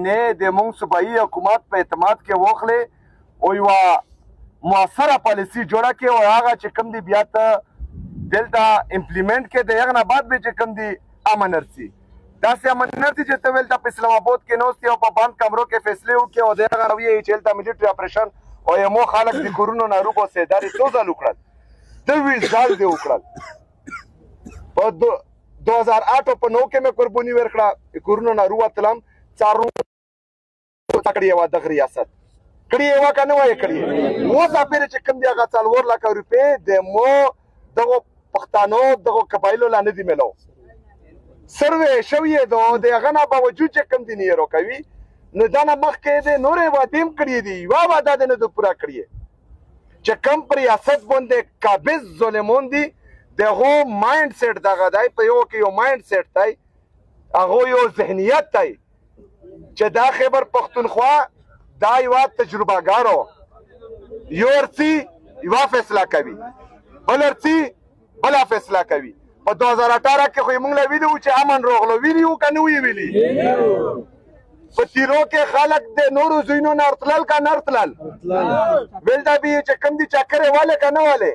نه د مونږ صوبایي حکومت په اعتماد کې واخلې او یوه مؤثره پالیسي جوړه کړې او هغه چې کوم دی بیا ته دلته امپلیمنټ کې د هغه نه بعد به چې کوم دی امن رسي داسې امن رسي چې ته ولته په اسلام آباد کې نوستې او په بند کمرو کې فیصلې وکړې او د هغه نه ویې چې هلته ملیټري اپریشن او یمو خلک د کورونو ناروغ اوسې دا دې څو ځل وکړل 23 ځل دې وکړل په 2008 په 9 کې مې قرباني ورکړه کورونو ناروغ تلم څارو کړی و د ریاست کړی و کنه وای کړی اوس اپیره چې کوم دی هغه 4 لک روپے د مو دغه پښتانو دغه قبایلو لاندې دی ملو سروې شوې د هغه نه باوجود چې کوم دی نه روکوي نو دا نه مخکې د نورې وادیم کړی دی یو واده نه د پورا کړی چې کوم پر ریاست باندې قابض ظلمون دي دغه مایند سیټ دغه دی په یو کې یو مایند سیټ دی هغه یو ذهنیت دی چې دا خیبر پختونخوا دا یو تجربهګارو یو ارڅي یو فیصله کوي بل ارڅي بل فیصله کوي په 2018 کې خو موږ له ویلو چې امن روغلو ویلو کنه ویلي په تیرو کې خلک د نورو زینو نرتلل کا نرتلل ولدا به چې کم دي چکرې والے کنه والے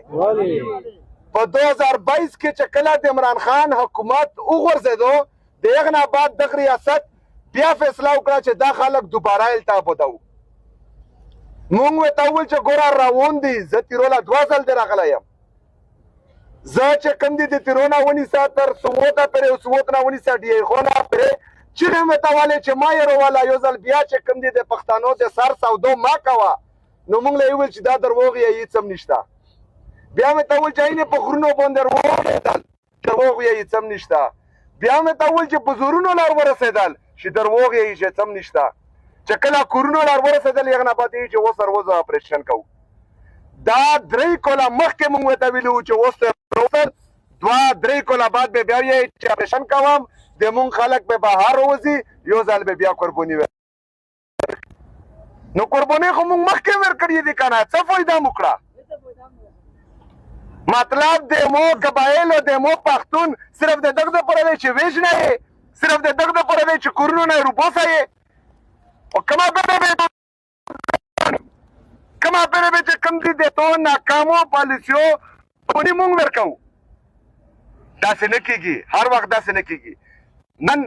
په 2022 کې چې کله د عمران خان حکومت وګرځیدو دغه نه بعد د ریاست بیا فیصله وکړه چې دا خلک دوباره التهاب ودو مونږ ته ویل چې ګور راوون دي زه تیروله 2 ځل دی راغلی یم زه چې کوم دي د تیرونه ونیسه تر سووته پرې او سووت نه ونیسه ډیخونه پرې چیغې مې ته والې چې ما یې روله یو ځل بیا چې کوم دي د پښتنو د سر سودو ما کوه نو مونږ له یې ویل چې دا دروغ یې هېڅ هم نشته بیا مې ته ویل چې اینې په غرونو باندې دروغ یې هېڅ هم نشته بیا مې ته ویل چې په زورونو لار ورسېدل چې دروغ یې هېڅ هم نشته چې کله کورونو لار ورسېدل هغه نه پاتې چې اوس روزه اپریشن کوو دا 3 کوله مخکې مونږ ورته ویلي وو چې اوس 2-3 کوله بعد به بیا یې چې اپریشن کوم د مونږ خلک به بهر وځي یو ځل به بیا قرباني نو قرباني خو مونږ مخکې ورکړې دي که نه څه فایده مو کړه مطلب د مو قبایلو د مو پښتون صرف د دغه دپاره دی چې ویژنه یې صرف د دغه دپاره دی چې کورونو نه یې روبوسه یې او کومه بله به چې کوم دي د تو ناکامو پالیسیو پونې مونږ ورکوو داسې نه کېږي هر وخت داسې نه کېږي نن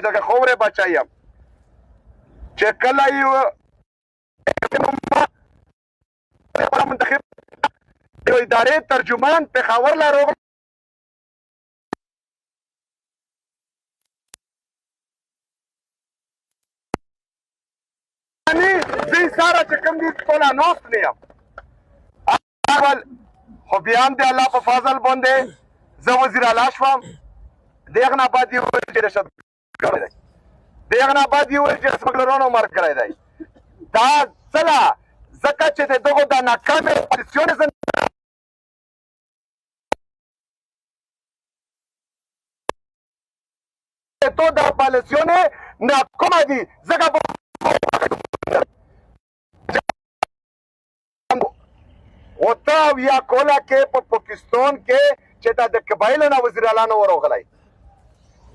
دغه خورې بچی یم چې کله یو منتخب یو ادارې ترجمان پېښور لا روغ زه ساره چې کوم دي ټوله ناست نه یم خو بیا هم د الله په فضل باندې زه وزیر اعلی شوم د هغه نه بعد یې وویل چې رشوتګر دی د هغه نه بعد یې وویل چې سمګلرانو مرګ کړی دی دا څله ځکه چې د دغو د ناکامې پالیسیونې تو د پالیسیونې ناکامه دي ځکه اوته یا کولا کې په پاکستان کې چې دا د قبایلو نه وزیر اعلی نه وروغلی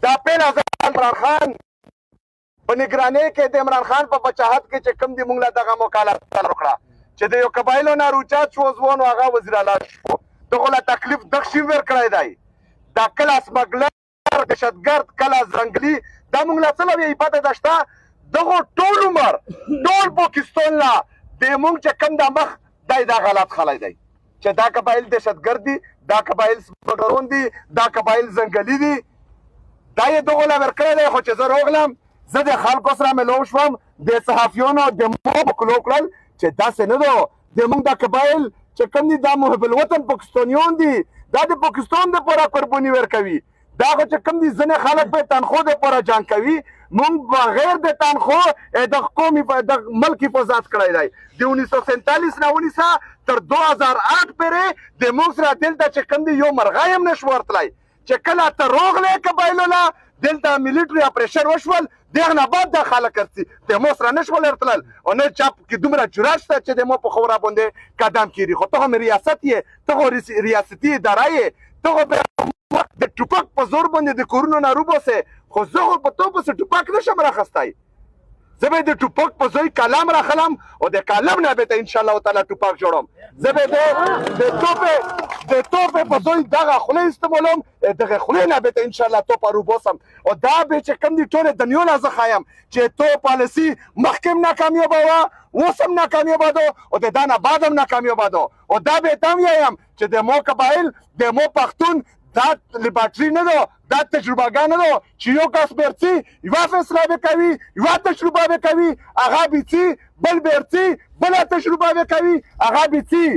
دا پیل عمران خان په نگرانۍ کې د عمران خان په بچاحت کې چې کوم دي موږ له دغه مکالمه وکړه چې د یو قبایلو نه روچات شو ځوان هغه وزیر اعلی شو دغه له تکلیف دغشي ورکړی دی دا کله سمګلر دهشتګرد کله ځنګلي دا موږ له څه له پته ده شته دغه ټول عمر ټول پاکستان له د موږ چې کوم د مخ دا غلط خلک دی چې دا قبایل دهشتګرد دي دا قبایل سمګلرون دي دا قبایل ځنګلي دي دا یې دغه له ورکړی دی خو چې زه راغلم زه د خلکو سره ملو شوم د صحافیانو د مو مکلو کړل چې داسې نه ده د موږ دا قبایل چې کوم دي دا محب الوطن پاکستانیان دي دا د پاکستان دپاره قرباني ورکوي دا خو چې کوم دي ځینې خلک په تنخوا دپاره جنګ کوي مونږ بغیر د تنخوا د قوم د ملک حفاظت کړی دی د 1947 نه ونیسه تر 2008 پورې د موږ سره دلته چې کوم دي یو مرغۍ هم نشو ورتلی چې کله ته راغلی قبایلو له دلته ملیټري اپریشن وشول د هغه نه بعد دا خلک ارڅي د مو سره نشول ورتلل او نه چا کې دومره جرأت شته چې د مو په خوره باندې قدم کېږدي خو ته هم ریاست یې ته خو ریاستي اداره یې ته خو د ټوپک په زور باندې د کورونو نه روباسئ خو زه خو په تو پسې ټوپک نشم راخستی زه به د ټوپک په ځای کلم راخلم او د کلم نه به ته انشاءالله تعالی ټوپک جوړم زه به د توپې په ځای دغه خولۍ استعمالوم دغه خولۍ نه به ته انشاءالله توپ روباسم او دا به چې کوم دي ټولې دنیا نه زه ښایم چې تو پالیسي مخکې هم ناکامیابه وه اوس هم ناکامیابه ده او د دا نه بعد هم ناکامیابه ده او دا به ته هم وایم چې د مو قبایل د مو پښتون دا لیبارټري نه ده دا تجربهګاه نه ده چې یو کس بیرڅي یوه فیصله به کوي یوه تجربه به کوي هغه بیڅي بل بیرڅي بله تجربه به کوي هغه بیڅي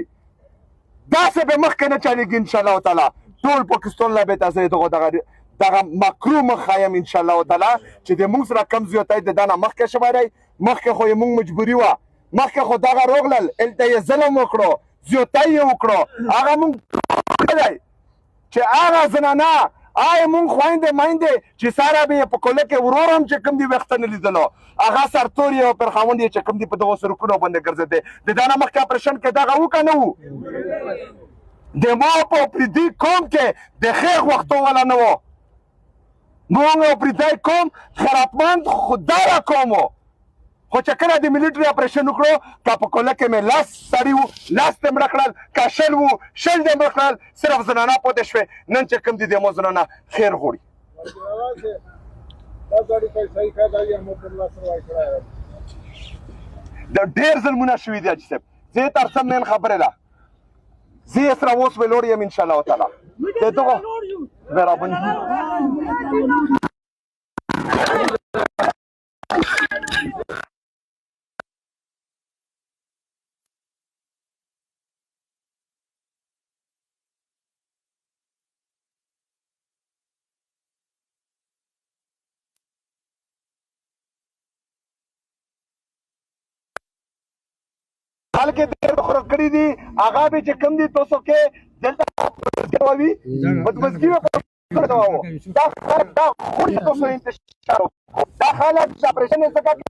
داسې به مخکې نه چلېږي انشاءالله تعالی ټول پاکستان لا به ته دغه مکرو مخ ښایم انشاءالله تعالی چې د موږ سره کم زیاتی د دا نه مخکې شوی دی مخکې خو یې موږ مجبوري وه مخکې خو دغه روغلل هلته یې ظلم وکړو زیاتی یې وکړو هغه موږ دی چې هغه زنانه هغه موږ خویندې میندې چې ساره به یې په کوله کې ورور هم چې کوم دي ویښته نه لیدلو هغه سرتور یې او پرخاوند یې چې کوم دي په دغو سرکونو باندې ګرځېدی د دا نه مخکې اپریشن کې دغه وو که نه وو د ما په پردي قوم کې د خیغ وختو والا نه وو موږ او پردی قوم خیراتمند خودداره قوم وو خو چې کله د ملیټري اپریشن وکړو که په کوله کې مې 10 سړي وو 10 دې مړه کړل که 100 وو 100 دې مړه کړل صرف زنانه پاتې شوې نن چې کوم دي د مو زنانه خیر غواړي د ډېر ظلمونه شوي دي حاجي صاحب زه یې تر څه مین خبرې ده زه یې سره اوس ویلوړ یم انشاءالله تعالی د دغو برابري خلک یې ډېر خوره کړي دي هغه به چې کوم دي تاسو کې دلته وي بدمزګي به دا خو تاسو انتشار دا خلک چې اپریشن یې څه کوي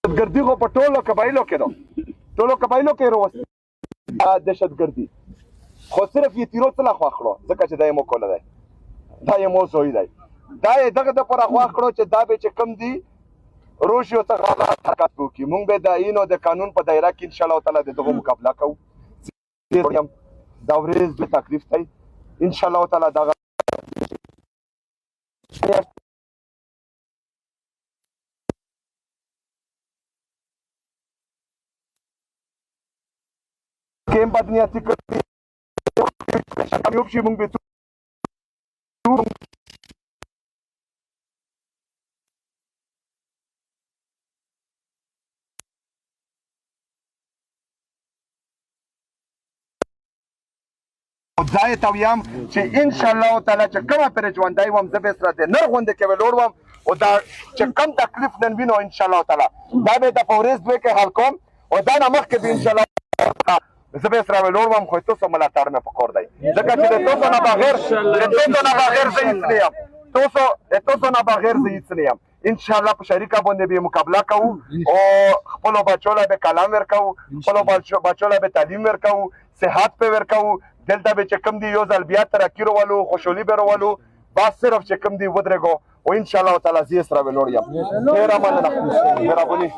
دهشتګردي خو په ټولو قبایلو کې ده ټولو قبایلو کې روسته دهشتګردي خو صرف یې تیرو څه له خوا کړو ځکه چې دا یې مو کوله دی دا یې مو زوی دی دا یې دغه دپاره خوا کړو چې دا به چې کوم دي روشیو څخه حالات حرکت وکړي مونږ به د آیین او د قانون په دایره کې انشاءالله تعالی د دغو مقابله کوو دا ورځ به تکلیف دی انشاءالله تعالی دغه کیم بدنیتی کړي کامیاب شي مونږ به دا یې ته ویم چې انشاءالله تعالی چې کومه پرې ژوندی وم زه به سره د نر غوندې کې به لوړ وم او دا چې کوم تکلیف نن وینو انشاءالله تعالی دا به د په ورځ دوی کې حل کوم او دا نه مخکې به انشاءالله زه به سره ویلوړ وم خو تاسو ملاتړ مې پکار دی ځکه چې د تاسو نه بغیر زه هیڅ نه یم د تاسو نه بغیر زه هیڅ نه یم انشاءالله په شریکه باندې به مقابله کوو او خپلو بچو له به کلام ورکوو خپلو بچو له به تعلیم ورکوو صحت پې ورکوو دلته به چې کوم دي یو ځل بیا ترقي راولو خوشحالي به راولو بس صرف چې کوم دي ودرېږو او انشاءالله تعالی زه یې سره ویلوړ یم ډېره مننه مهرباني